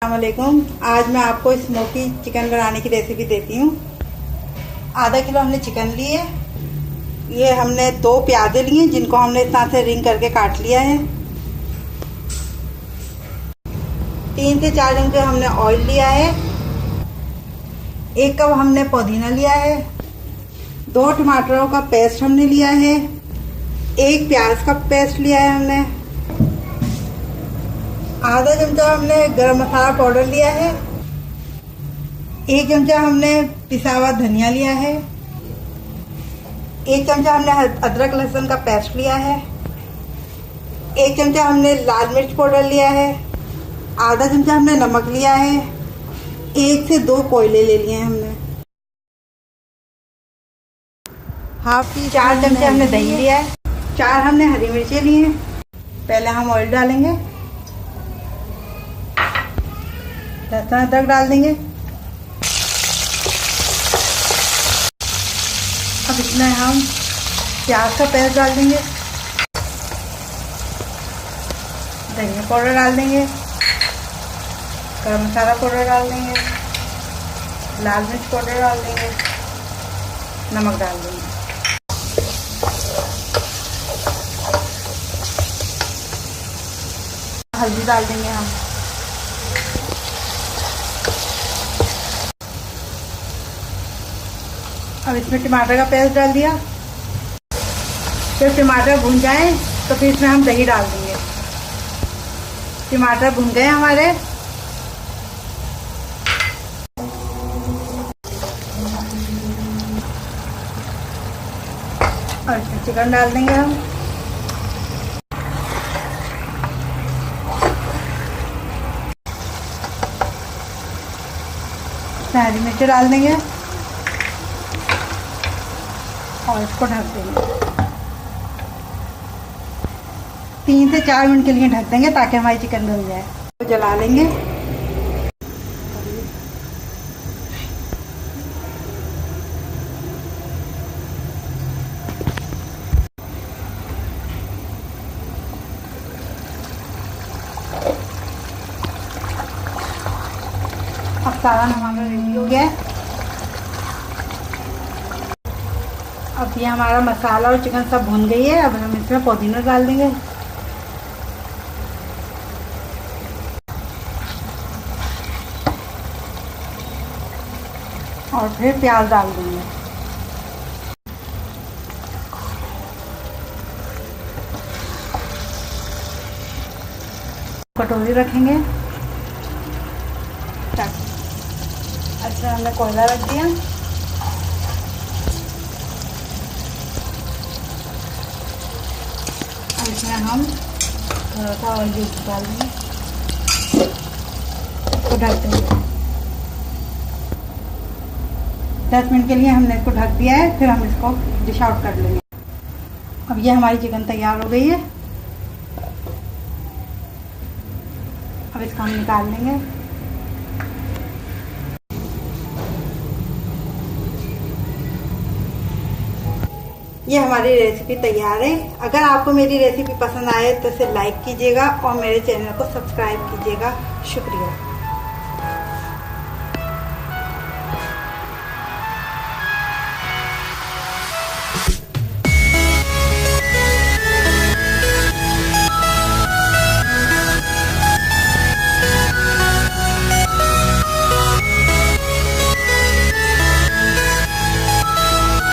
अस्सलामुअलैकुम। आज मैं आपको स्मोकी चिकन बनाने की रेसिपी देती हूँ। आधा किलो हमने चिकन लिए। ये हमने 2 प्याजे लिए जिनको हमने इस तरह से रिंग करके काट लिया है। 3 से 4 चम्मच हमने ऑयल लिया है। 1 कप हमने पुदीना लिया है। 2 टमाटरों का पेस्ट हमने लिया है। 1 प्याज का पेस्ट लिया है हमने। आधा चमचा हमने गरम मसाला पाउडर लिया है। 1 चमचा हमने पिसा हुआ धनिया लिया है। 1 चमचा हमने अदरक लहसुन का पेस्ट लिया है। 1 चमचा हमने लाल मिर्च पाउडर लिया है। आधा चमचा हमने नमक लिया है। 1 से 2 कोयले ले लिए हैं हमने। 4 चमचे हमने दही लिया है। 4 हमने हरी मिर्चें ली हैं। पहले हम ऑयल डालेंगे। लहसुन अदरक डाल देंगे। अब इसमें हम प्याज का पेस्ट डाल देंगे। धनिया पाउडर डाल देंगे। गरम मसाला पाउडर डाल देंगे। लाल मिर्च पाउडर डाल देंगे। नमक डाल देंगे। हल्दी डाल देंगे हम। अब इसमें टमाटर का पेस्ट डाल दिया। जब टमाटर भून जाए तो फिर इसमें हम दही डाल देंगे। टमाटर भून गए हमारे। और इसमें चिकन डाल देंगे हम। इसमें हरी मिर्च डाल देंगे और इसको ढक देंगे। 3 से 4 मिनट के लिए ढक देंगे ताकि हमारी चिकन गल जाए। तो जला लेंगे। अब सारा हमारा रेडी हो गया है। अब ये हमारा मसाला और चिकन सब भुन गई है। अब हम इसमें पुदीना डाल देंगे। और फिर प्याज डाल देंगे। कटोरी रखेंगे। अच्छा, हमने कोयला रख दिया। इसमें हम थोड़ा सा ऑयल डाल देंगे। इसको ढक देंगे। 10 मिनट के लिए हमने इसको ढक दिया है। फिर हम इसको डिश आउट कर लेंगे। अब ये हमारी चिकन तैयार हो गई है। अब इसको हम निकाल लेंगे। ये हमारी रेसिपी तैयार है। अगर आपको मेरी रेसिपी पसंद आए तो इसे लाइक कीजिएगा और मेरे चैनल को सब्सक्राइब कीजिएगा। शुक्रिया।